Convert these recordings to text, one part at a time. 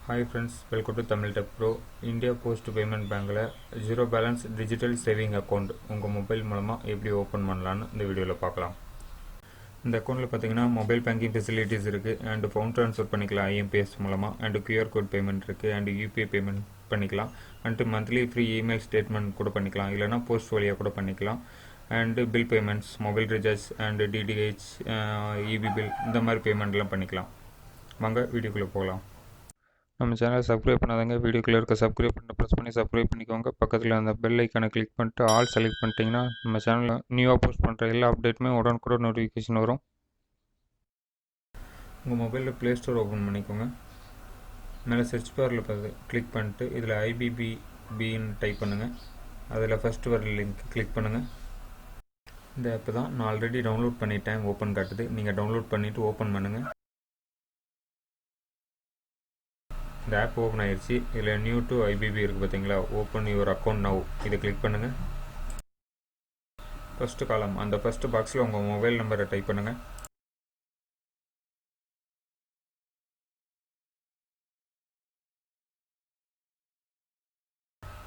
Hi friends, welcome to Techpro. India Post Payment Bankல zero balance digital saving account உங்கள் mobile மூலமாக எப்படி open பண்ணலான்னு இந்த வீடியோவில் பார்க்கலாம். இந்த அக்கௌண்ட்டில் பார்த்தீங்கன்னா மொபைல் பேங்கிங் ஃபெசிலிட்டிஸ் இருக்குது அண்ட் ஃபவுண்ட் ட்ரான்ஸ்ஃபர் பண்ணிக்கலாம் IMPS மூலமாக அண்ட் QR கோட் பேமெண்ட் இருக்குது அண்ட் UPI பேமெண்ட் பண்ணிக்கலாம் and monthly free email statement கூட பண்ணிக்கலாம், இல்லைனா போஸ்ட் வழியாக கூட பண்ணிக்கலாம். And bill payments, mobile recharge and DTH, EB bill இந்த மாதிரி பேமெண்ட்லாம் பண்ணிக்கலாம். வாங்க வீடியோக்குள்ளே போகலாம். நம்ம சேனலை சப்ஸ்கிரைப் பண்ணாதங்க, வீடியோக்குள்ளே இருக்க சப்ஸ்கிரைப் பண்ணி ப்ரெஸ் பண்ணி சப்ஸ்கிரைப் பண்ணிக்கோங்க. பக்கத்தில் அந்த பெல் ஐக்கானை கிளிக் பண்ணிட்டு ஆல் செலக்ட் பண்ணிட்டீங்கன்னா நம்ம சேனலில் நியூவாக போஸ்ட் பண்ணுற எல்லா அப்டேட்டுமே உடனுக்குடன் நோட்டிஃபிகேஷன் வரும். உங்கள் மொபைலில் ப்ளே ஸ்டோர் ஓப்பன் பண்ணிக்கோங்க. மேலே சர்ச் பாரில் பார்த்து கிளிக் பண்ணிட்டு இதில் IBBன்னு டைப் பண்ணுங்கள். அதில் ஃபஸ்ட்டு வர லிங்க் கிளிக் பண்ணுங்கள். இந்த ஆப்பு தான் நான் ஆல்ரெடி டவுன்லோட் பண்ணிட்டேன், ஓப்பன் காட்டுது. நீங்கள் டவுன்லோட் பண்ணிவிட்டு ஓப்பன் பண்ணுங்கள். இந்த ஆப் ஓப்பன் ஆயிடுச்சு. இதில் நியூ டு IBB இருக்குது பார்த்தீங்களா, ஓப்பன் யுவர் அக்கௌண்ட் நவ், இதை கிளிக் பண்ணுங்கள். ஃபஸ்ட்டு காலம், அந்த ஃபஸ்ட்டு பாக்ஸில் உங்கள் மொபைல் நம்பரை டைப் பண்ணுங்கள்.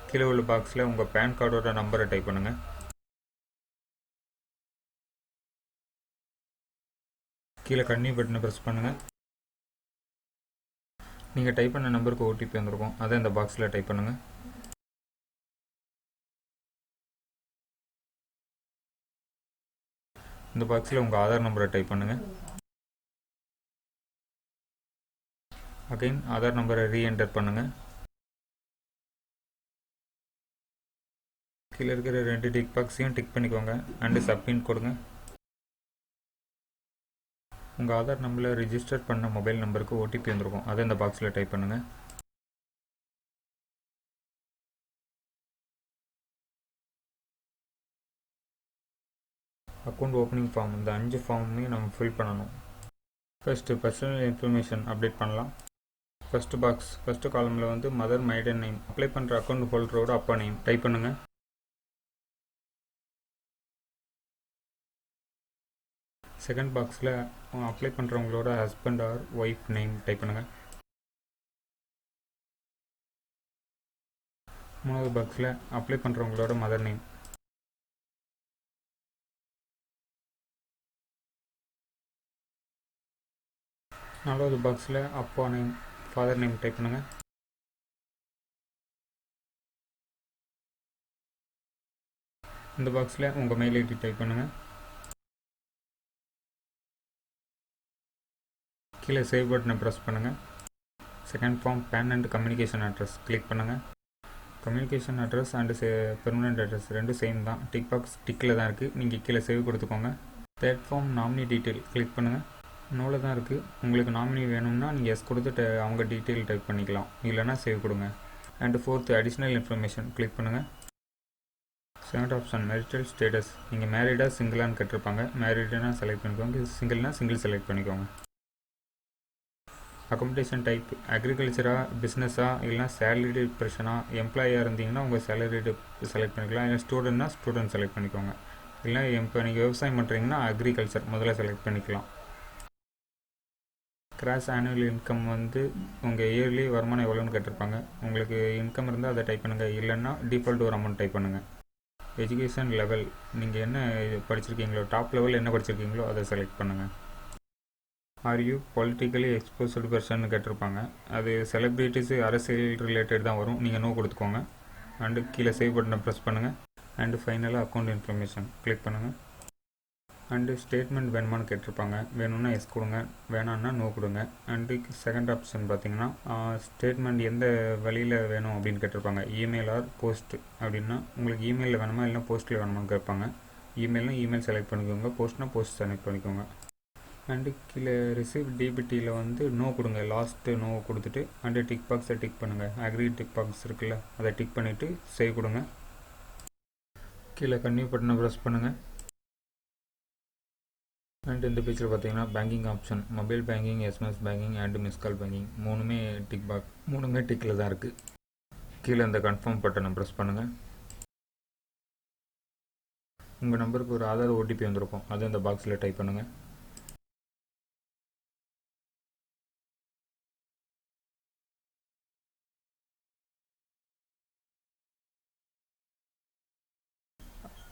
கீழே உள்ள பாக்ஸில் உங்கள் பேன் கார்டோட நம்பரை டைப் பண்ணுங்கள். கீழே கன்னியூ பட்டனை ப்ரெஸ் பண்ணுங்கள். நீங்கள் டைப் பண்ண நம்பருக்கு OTP வந்திருக்கும், அதை இந்த பாக்ஸில் டைப் பண்ணுங்கள். இந்த பாக்ஸில் உங்கள் ஆதார் நம்பரை டைப் பண்ணுங்கள். அகைன் ஆதார் நம்பரை ரீஎன்டர் பண்ணுங்கள். கீழே இருக்கிற 2 டிக் பாக்ஸையும் டிக் பண்ணிக்கோங்க அண்டு சப்மிட் கொடுங்க. உங்கள் ஆதார் நம்பரில் ரிஜிஸ்டர் பண்ண மொபைல் நம்பருக்கு OTP வந்திருக்கும், அதை இந்த பாக்ஸில் டைப் பண்ணுங்கள். அக்கௌண்ட் ஓப்பனிங் ஃபார்ம், இந்த 5 ஃபார்முமே நம்ம ஃபில் பண்ணணும். ஃபஸ்ட்டு பர்சனல் இன்ஃபர்மேஷன் அப்டேட் பண்ணலாம். ஃபஸ்ட்டு பாக்ஸ், ஃபஸ்ட்டு காலமில் வந்து மதர் மைடன் நேம், அப்ளை பண்ணுற அக்கௌண்ட் ஹோல்டரோட அப்பா நேம் டைப் பண்ணுங்கள். செகண்ட் பாக்ஸில் அப்ளை பண்ணுறவங்களோட husband or wife name type பண்ணுங்கள். மூணாவது பாக்ஸில் அப்ளை பண்ணுறவங்களோட மதர் நேம். நாலாவது பாக்ஸில் அப்பா நேம், ஃபாதர் நேம் டைப் பண்ணுங்கள். இந்த பாக்ஸில் உங்கள் மெயில் ஐடி டைப் பண்ணுங்கள். கீழே சேவ் பட்டனை ப்ரெஸ் பண்ணுங்கள். Second form PAN and communication address click பண்ணுங்கள். Communication address and permanent address ரெண்டும் சேம் தான், டிக் பாக்ஸ் டிக்கில் தான் இருக்குது, நீங்கள் கீழே சேவ் கொடுத்துக்கோங்க. Third form nominee detail click பண்ணுங்கள். நோவில் தான் இருக்குது. உங்களுக்கு நாமினி வேணும்னா நீங்கள் எஸ் கொடுத்துட்டு அவங்க டீட்டெயில் டைப் பண்ணிக்கலாம், இல்லைனா சேவ் கொடுங்க. And fourth additional information click பண்ணுங்கள். செகண்ட் ஆப்ஷன் மேரிட்டல் ஸ்டேட்டஸ், நீங்கள் மேரிடாக சிங்கிளான்னு கேட்டிருப்பாங்க, மேரிடுனா செலக்ட் பண்ணிக்கோங்க, சிங்கிள்னா சிங்கிள் செலக்ட் பண்ணிக்கோங்க. அக்கமடேஷன் டைப் அக்ரிகல்ச்சரா, பிஸ்னஸா, இல்லைனா சேலரிடு ப்ரெஷனா, எம்ப்ளாயாக இருந்தீங்கன்னா உங்கள் சேலரிடு செலக்ட் பண்ணிக்கலாம், இல்லை ஸ்டூடெண்ட்னா ஸ்டூடெண்ட் செலக்ட் பண்ணிக்கோங்க, இல்லை இப்போ நீங்கள் விவசாயம் பண்ணுறீங்கன்னா அக்ரிகல்ச்சர் முதல்ல செலக்ட் பண்ணிக்கலாம். கிராஸ் ஆனுவல் இன்கம் வந்து உங்கள் இயர்லி வருமானம் எவ்வளோன்னு கேட்டிருப்பாங்க, உங்களுக்கு இன்கம் இருந்தால் அதை டைப் பண்ணுங்கள், இல்லைன்னா டிஃபால்ட் ஒரு அமௌண்ட் டைப் பண்ணுங்கள். எஜுகேஷன் லெவல், நீங்கள் என்ன படிச்சிருக்கீங்களோ, டாப் லெவல் என்ன படிச்சிருக்கீங்களோ அதை செலக்ட் பண்ணுங்கள். Are you politically exposed person கேட்டிருப்பாங்க, அது செலிப்ரிட்டிஸு அரசியல் ரிலேட்டட் தான் வரும், நீங்கள் நோ கொடுத்துக்கோங்க. அண்டு கீழே சேவ் பட்டனை ப்ரெஸ் பண்ணுங்கள். அண்டு ஃபைனலாக அக்கௌண்ட் இன்ஃபர்மேஷன் கிளிக் பண்ணுங்கள். அண்டு ஸ்டேட்மெண்ட் வேணுமான்னு கேட்டிருப்பாங்க, வேணும்னா எஸ் கொடுங்க, வேணான்னா நோ கொடுங்க. அண்டு செகண்ட் ஆப்ஷன் பார்த்தீங்கன்னா ஸ்டேட்மெண்ட் எந்த வழியில் வேணும் அப்படின்னு கேட்டிருப்பாங்க, இமெயில் ஆர் போஸ்ட் அப்படின்னா உங்களுக்கு இமெயிலில் வேணுமா இல்லைனா போஸ்ட்டில் வேணுமான்னு கேட்பாங்க. இமெயில்னா இமெயில் செலக்ட் பண்ணிக்கோங்க, போஸ்ட்னா போஸ்ட் செலக்ட் பண்ணிக்கோங்க. அண்டு கீழே ரிசீவ் டிபிடியில் வந்து நோ கொடுங்க, லாஸ்ட்டு நோ கொடுத்துட்டு அண்டு டிக் பாக்ஸை டிக் பண்ணுங்கள். அக்ரி டிக் பாக்ஸ் இருக்குல்ல, அதை டிக் பண்ணிவிட்டு சேவ் கொடுங்க. கீழே கன்னியூ பட்டனை ப்ரெஸ் பண்ணுங்கள். அண்ட் இந்த பேஜில் பார்த்தீங்கன்னா banking option, mobile banking, SMS banking and miss call banking மூணுமே டிக்கில் தான் இருக்குது. கீழே இந்த கன்ஃபார்ம் பட்டனை ப்ரெஸ் பண்ணுங்கள். உங்கள் நம்பருக்கு ஒரு ஆதார் OTP வந்திருக்கும், அதை இந்த பாக்ஸில் டைப் பண்ணுங்கள்.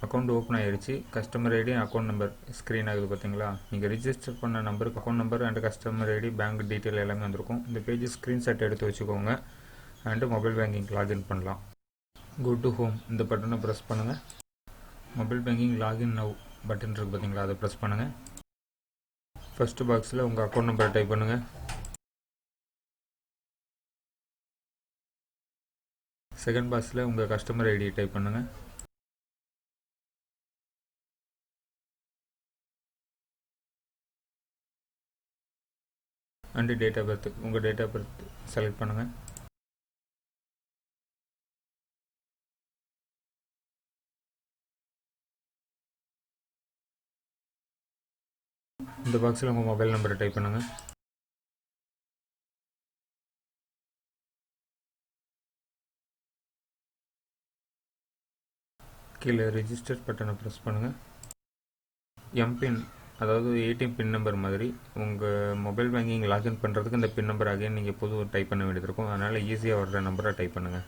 அக்கௌண்ட் ஓப்பன் ஆகிடுச்சு. Customer ID account number screen ஆகுது பார்த்தீங்களா. நீங்கள் ரிஜிஸ்டர் பண்ண நம்பருக்கு account number and customer ID bank detail எல்லாமே வந்திருக்கும். இந்த பேஜ் ஸ்க்ரீன்ஷாட் எடுத்து வச்சுக்கோங்க அண்டு மொபைல் பேங்கிங் லாகின் பண்ணலாம். கோ டு ஹோம் இந்த பட்டனை ப்ரெஸ் பண்ணுங்கள். Mobile banking login now button இருக்குது பார்த்தீங்களா, அதை ப்ரெஸ் பண்ணுங்கள். ஃபஸ்ட்டு பாக்ஸில் உங்கள் அக்கௌண்ட் நம்பரை டைப் பண்ணுங்கள். செகண்ட் பாக்ஸில் உங்கள் கஸ்டமர் ஐடி டைப் பண்ணுங்கள். அண்டு டேட் ஆஃப் பர்த் உங்கள் டேட் ஆஃப் பர்த் செலக்ட் பண்ணுங்கள். இந்த பாக்ஸில் உங்கள் மொபைல் நம்பரை டைப் பண்ணுங்கள். கீழே ரிஜிஸ்டர் பட்டனை ப்ரெஸ் பண்ணுங்கள். எம்பின் அதாவது ஏடிஎம் பின் நம்பர் மாதிரி உங்கள் மொபைல் பேங்கிங் லாகின் பண்ணுறதுக்கு இந்த பின் நம்பர் அகைன் நீங்கள் புது டைப் பண்ண வேண்டியது இருக்கும். அதனால் ஈஸியாக வர்ற நம்பரை டைப் பண்ணுங்கள்.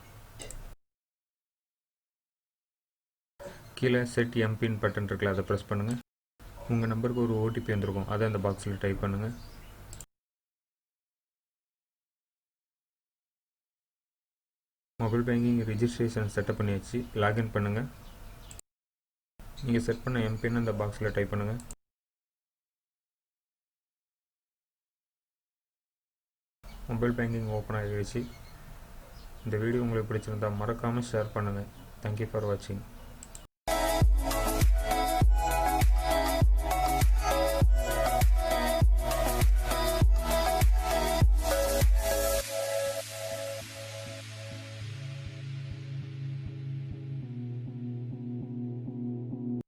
கீழே செட் எம்பின் பட்டன் இருக்குல்ல, அதை ப்ரெஸ் பண்ணுங்கள். உங்கள் நம்பருக்கு ஒரு ஓடிபி வந்திருக்கும், அதை அந்த பாக்ஸில் டைப் பண்ணுங்கள். மொபைல் பேங்கிங் ரெஜிஸ்ட்ரேஷன் செட்டப் பண்ணியாச்சு. லாகின் பண்ணுங்கள். நீங்கள் செட் பண்ண எம்பின் அந்த பாக்ஸில் டைப் பண்ணுங்கள். மொபைல் பேங்கிங் ஓப்பன் ஆகிடுச்சு. இந்த வீடியோ உங்களுக்கு பிடிச்சிருந்தால் மறக்காமல் ஷேர் பண்ணுங்கள். தேங்க்யூ ஃபார் வாட்சிங்.